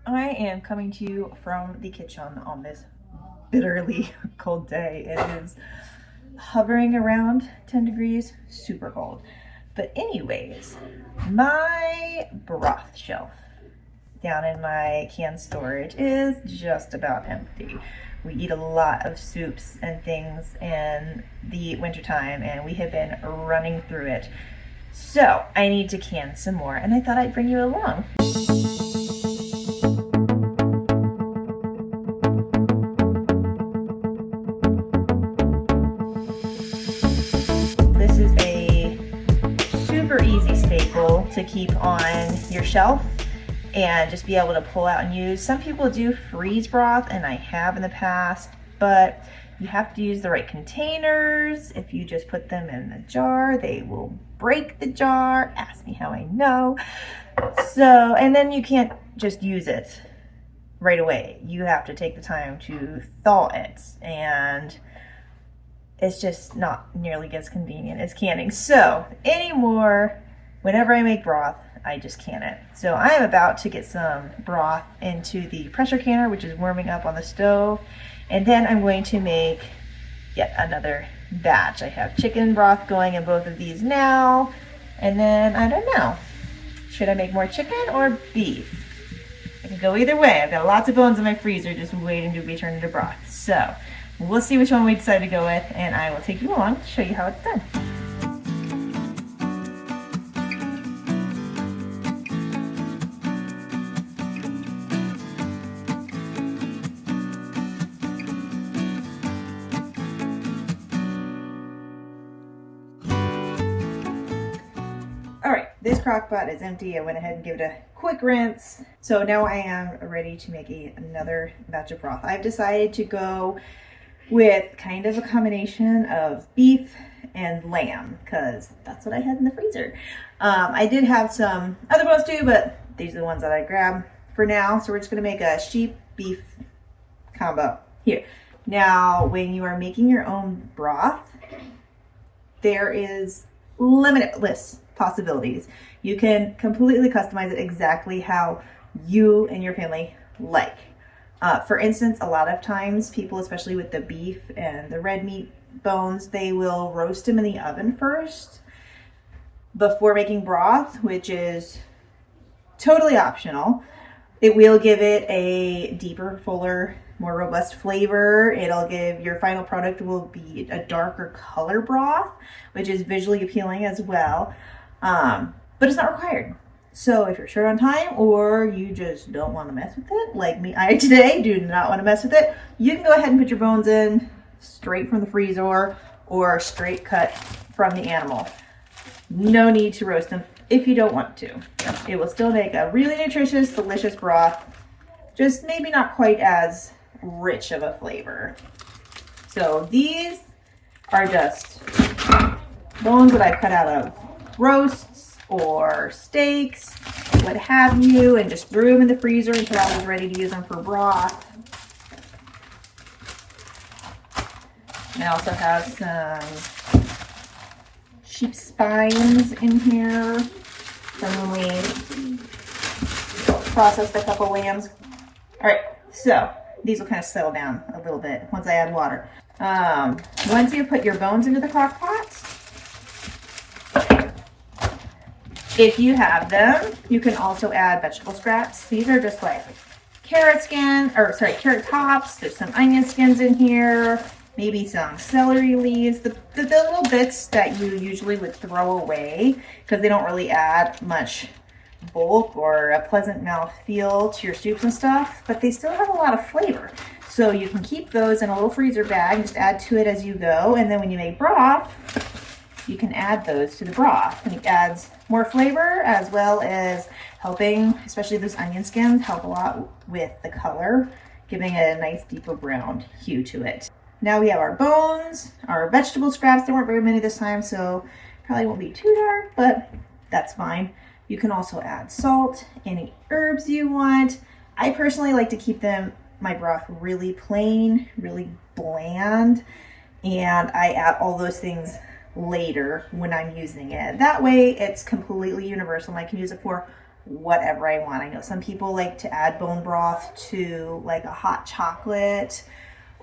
I am coming to you from the kitchen on this bitterly cold day. It is hovering around 10 degrees, super cold. But anyways, my broth shelf down in my canned storage is just about empty. We eat a lot of soups and things in the wintertime, and we have been running through it. So I need to can some more, and I thought I'd bring you along. This is a super easy staple to keep on your shelf and just be able to pull out and use. Some people do freeze broth, and I have in the past, but you have to use the right containers. If you just put them in the jar, they will break the jar. Ask me how I know. So, and then you can't just use it right away. You have to take the time to thaw it, and it's just not nearly as convenient as canning. So anymore, whenever I make broth, I just can it. So I am about to get some broth into the pressure canner, which is warming up on the stove. And then I'm going to make yet another batch. I have chicken broth going in both of these now. And then, I don't know, should I make more chicken or beef? I can go either way. I've got lots of bones in my freezer just waiting to be turned into broth. So we'll see which one we decide to go with, and I will take you along to show you how it's done. All right, this crock pot is empty. I went ahead and gave it a quick rinse. So now I am ready to make another batch of broth. I've decided to go with kind of a combination of beef and lamb because that's what I had in the freezer. I did have some other bones too, but these are the ones that I grabbed for now. So we're just gonna make a sheep beef combo here. Now, when you are making your own broth, there is limitless possibilities. You can completely customize it exactly how you and your family like. For instance, a lot of times people, especially with the beef and the red meat bones, they will roast them in the oven first before making broth, which is totally optional. It will give it a deeper, fuller, more robust flavor. It'll give your final product will be a darker color broth, which is visually appealing as well. But it's not required. So if you're short on time or you just don't want to mess with it, like me, I today do not want to mess with it, you can go ahead and put your bones in straight from the freezer or straight cut from the animal. No need to roast them if you don't want to. It will still make a really nutritious, delicious broth, just maybe not quite as rich of a flavor. So these are just bones that I cut out of roasts or steaks, what have you, and just threw them in the freezer until I was ready to use them for broth. And I also have some sheep spines in here from when we processed a couple lambs. All right, so these will kind of settle down a little bit once I add water. Once you put your bones into the crock pot, if you have them, you can also add vegetable scraps. These are just like carrot tops. There's some onion skins in here, maybe some celery leaves, the little bits that you usually would throw away because they don't really add much bulk or a pleasant mouth feel to your soups and stuff, but they still have a lot of flavor. So you can keep those in a little freezer bag and just add to it as you go. And then when you make broth, you can add those to the broth, and it adds more flavor as well as helping, especially those onion skins, help a lot with the color, giving it a nice deeper brown hue to it. Now we have our bones, our vegetable scraps. There weren't very many this time, so probably won't be too dark, but that's fine. You can also add salt, any herbs you want. I personally like to keep my broth really plain, really bland, and I add all those things later when I'm using it. That way it's completely universal and I can use it for whatever I want. I know some people like to add bone broth to like a hot chocolate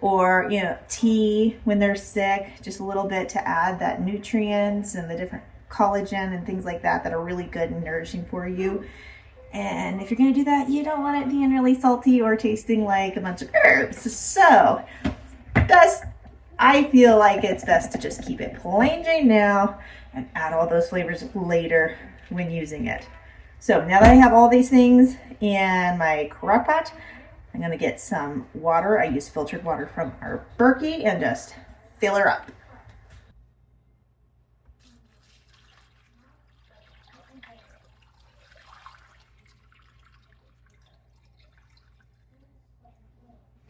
or, you know, tea when they're sick, just a little bit to add that nutrients and the different collagen and things like that that are really good and nourishing for you. And if you're going to do that, you don't want it being really salty or tasting like a bunch of herbs. So I feel like it's best to just keep it plain Jane now and add all those flavors later when using it. So now that I have all these things in my crock pot, I'm going to get some water. I use filtered water from our Berkey and just fill her up.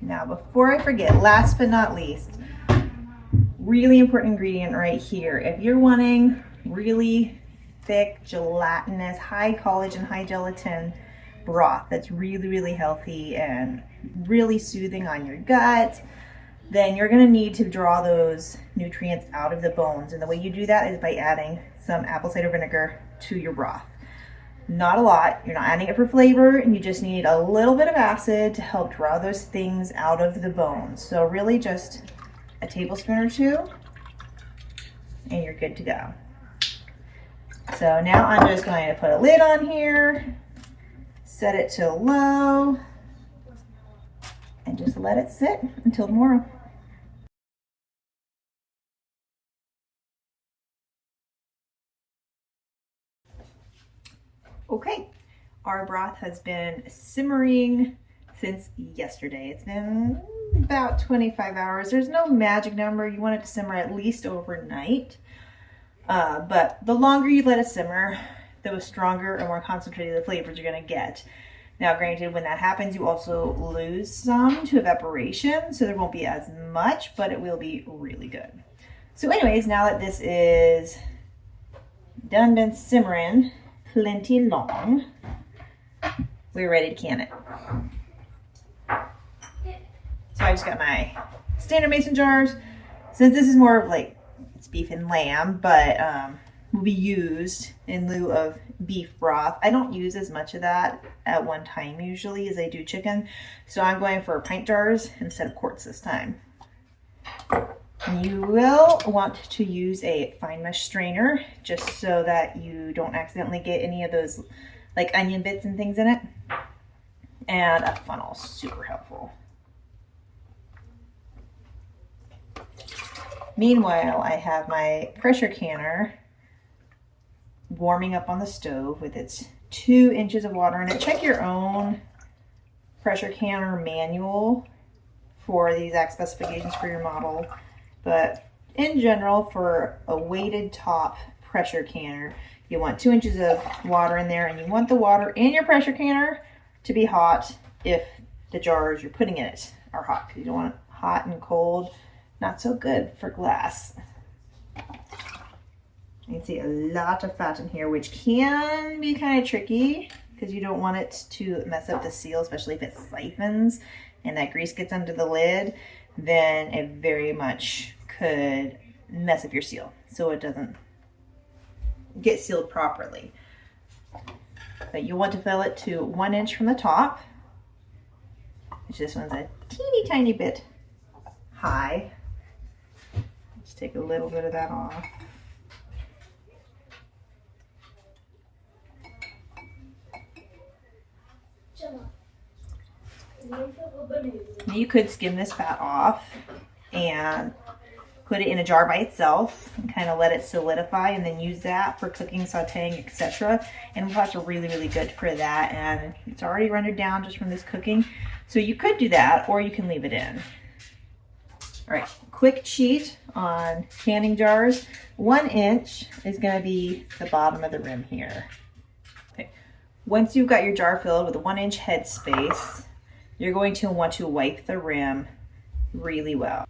Now, before I forget, last but not least, really important ingredient right here. If you're wanting really thick, gelatinous, high collagen, high gelatin broth that's really, really healthy and really soothing on your gut, then you're going to need to draw those nutrients out of the bones. And the way you do that is by adding some apple cider vinegar to your broth. Not a lot. You're not adding it for flavor. You just need a little bit of acid to help draw those things out of the bones. So really just a tablespoon or two and you're good to go. So now I'm just going to put a lid on here, set it to low, and just let it sit until tomorrow. Okay, our broth has been simmering since yesterday. It's been about 25 hours. There's no magic number. You want it to simmer at least overnight. But the longer you let it simmer, the stronger and more concentrated the flavors you're going to get. Now, granted, when that happens, you also lose some to evaporation, so there won't be as much, but it will be really good. So anyways, now that this is done been simmering plenty long, we're ready to can it. So I just got my standard mason jars. Since this is more of like, it's beef and lamb, but will be used in lieu of beef broth. I don't use as much of that at one time usually as I do chicken. So I'm going for pint jars instead of quarts this time. You will want to use a fine mesh strainer just so that you don't accidentally get any of those like onion bits and things in it. And a funnel, super helpful. Meanwhile, I have my pressure canner warming up on the stove with its 2 inches of water in it. Check your own pressure canner manual for the exact specifications for your model. But in general, for a weighted top pressure canner, you want 2 inches of water in there, and you want the water in your pressure canner to be hot if the jars you're putting in it are hot, because you don't want it hot and cold. Not so good for glass. You can see a lot of fat in here, which can be kind of tricky because you don't want it to mess up the seal, especially if it siphons and that grease gets under the lid. Then it very much could mess up your seal so it doesn't get sealed properly. But you want to fill it to 1 inch from the top, which this one's a teeny tiny bit high. Just take a little bit of that off. You could skim this fat off and put it in a jar by itself and kind of let it solidify, and then use that for cooking, sauteing, etc. And that's really, really good for that. And it's already rendered down just from this cooking. So you could do that, or you can leave it in. All right, quick cheat on canning jars. 1 inch is going to be the bottom of the rim here. Okay. Once you've got your jar filled with a 1 inch head space, you're going to want to wipe the rim really well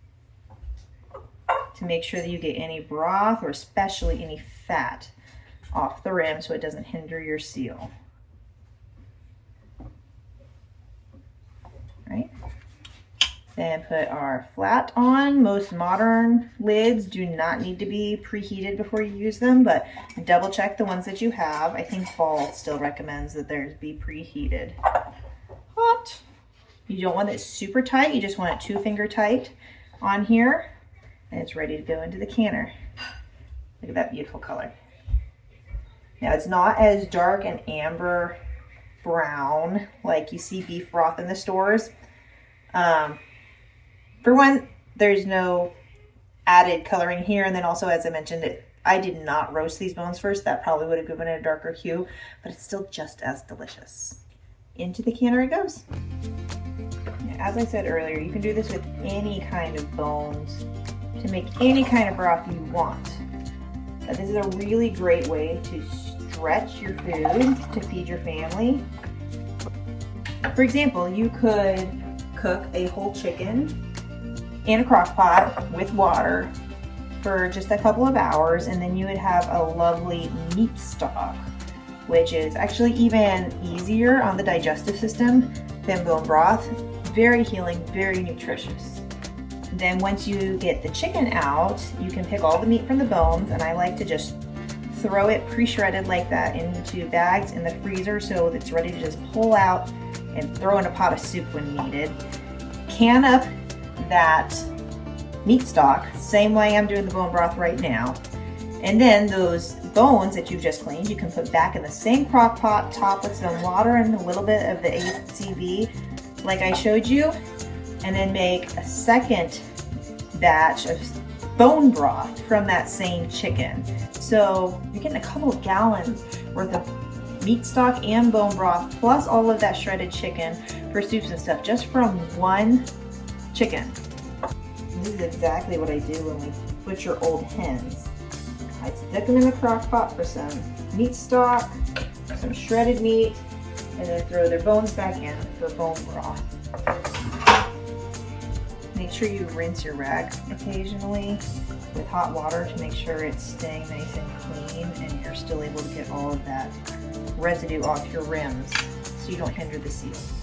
to make sure that you get any broth or especially any fat off the rim so it doesn't hinder your seal. Right? Then put our flat on. Most modern lids do not need to be preheated before you use them, but double check the ones that you have. I think Ball still recommends that theirs be preheated. Hot. You don't want it super tight, you just want it 2-finger tight on here, and it's ready to go into the canner. Look at that beautiful color. Now it's not as dark and amber brown like you see beef broth in the stores. For one, there's no added coloring here, and then also, as I mentioned, I did not roast these bones first. That probably would have given it a darker hue, but it's still just as delicious. Into the canner it goes. Now, as I said earlier, you can do this with any kind of bones to make any kind of broth you want. This is a really great way to stretch your food to feed your family. For example, you could cook a whole chicken in a crock pot with water for just a couple of hours, and then you would have a lovely meat stock, which is actually even easier on the digestive system than bone broth. Very healing, very nutritious. Then once you get the chicken out, you can pick all the meat from the bones, and I like to just throw it pre-shredded like that into bags in the freezer so it's ready to just pull out and throw in a pot of soup when needed. Can up that meat stock, same way I'm doing the bone broth right now. And then those bones that you've just cleaned, you can put back in the same crock pot, top with some water and a little bit of the ACV like I showed you, and then make a second batch of bone broth from that same chicken. So you're getting a couple of gallons worth of meat stock and bone broth, plus all of that shredded chicken for soups and stuff, just from one chicken. This is exactly what I do when we butcher old hens. I stick them in the crock pot for some meat stock, some shredded meat, and then throw their bones back in for bone broth. Make sure you rinse your rag occasionally with hot water to make sure it's staying nice and clean and you're still able to get all of that residue off your rims so you don't hinder the seals.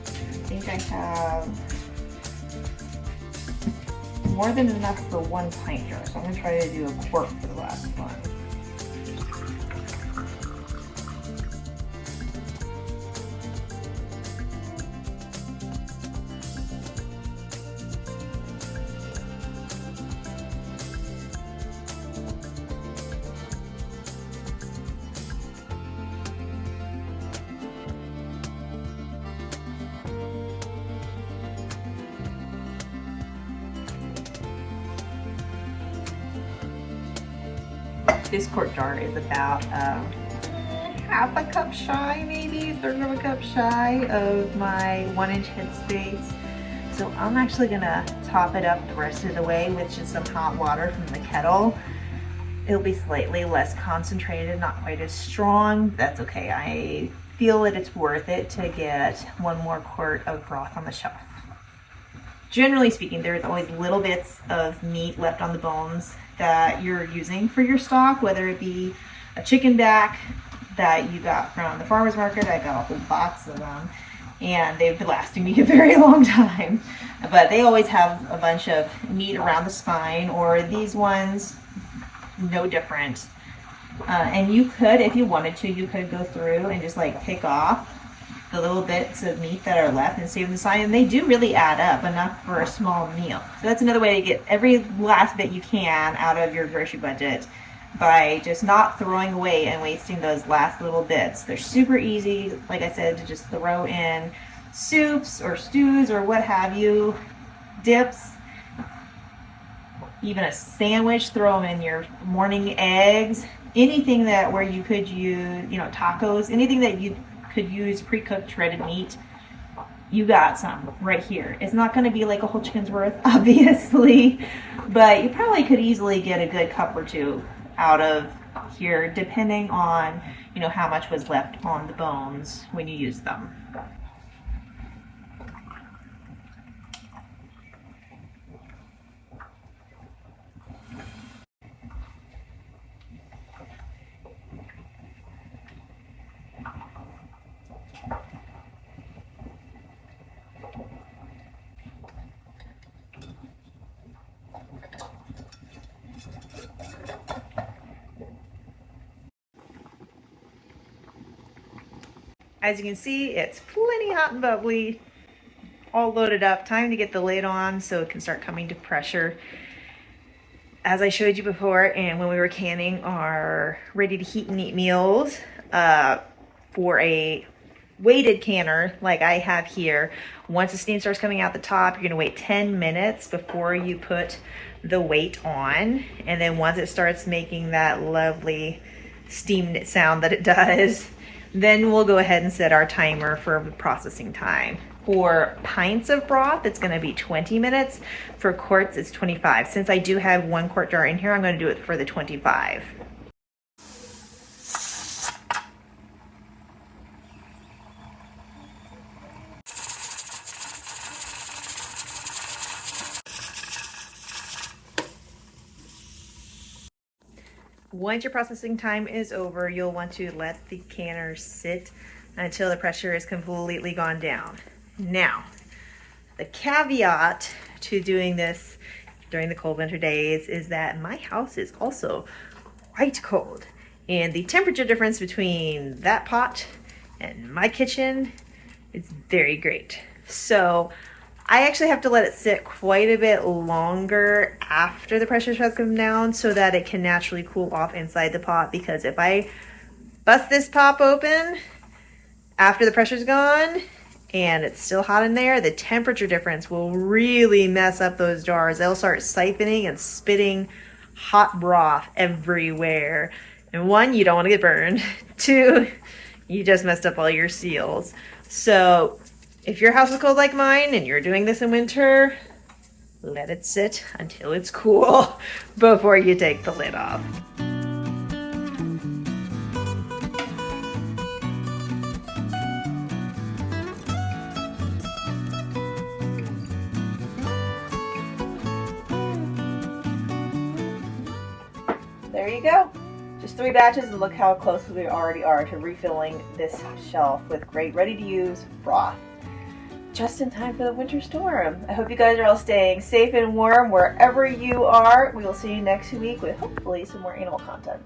I think I have more than enough for 1 pint jar, so I'm going to try to do a quart for the last one. This quart jar is about half a cup shy, maybe a third of a cup shy of my 1-inch headspace. So I'm actually gonna top it up the rest of the way with just some hot water from the kettle. It'll be slightly less concentrated, not quite as strong. That's okay. I feel that it's worth it to get 1 more quart of broth on the shelf. Generally speaking, there's always little bits of meat left on the bones that you're using for your stock, whether it be a chicken back that you got from the farmer's market. I got a whole box of them and they've been lasting me a very long time. But they always have a bunch of meat around the spine, or these ones, no different. And you could, if you wanted to, you could go through and just like pick off the little bits of meat that are left and save them aside, and they do really add up enough for a small meal. So that's another way to get every last bit you can out of your grocery budget, by just not throwing away and wasting those last little bits. They're super easy, like I said, to just throw in soups or stews or what have you, dips, even a sandwich, throw them in your morning eggs, anything that where you could use, tacos, anything that you could use pre-cooked shredded meat, you got some right here. It's not going to be like a whole chicken's worth, obviously, but you probably could easily get a good cup or two out of here, depending on, how much was left on the bones when you use them. As you can see, it's plenty hot and bubbly, all loaded up. Time to get the lid on so it can start coming to pressure. As I showed you before, and when we were canning our ready to heat and eat meals, for a weighted canner like I have here, once the steam starts coming out the top, you're gonna wait 10 minutes before you put the weight on. And then once it starts making that lovely steam sound that it does, then we'll go ahead and set our timer for the processing time. For pints of broth, it's gonna be 20 minutes. For quarts, it's 25. Since I do have 1 quart jar in here, I'm gonna do it for the 25. Once your processing time is over, you'll want to let the canner sit until the pressure is completely gone down. Now, the caveat to doing this during the cold winter days is that my house is also quite cold, and the temperature difference between that pot and my kitchen is very great. So I actually have to let it sit quite a bit longer after the pressure has come down so that it can naturally cool off inside the pot, because if I bust this pop open after the pressure's gone and it's still hot in there, the temperature difference will really mess up those jars. They'll start siphoning and spitting hot broth everywhere. And 1, you don't want to get burned. 2, you just messed up all your seals. So if your house is cold like mine and you're doing this in winter, let it sit until it's cool before you take the lid off. There you go. Just 3 batches, and look how close we already are to refilling this shelf with great ready-to-use broth. Just in time for the winter storm. I hope you guys are all staying safe and warm wherever you are. We will see you next week with hopefully some more animal content.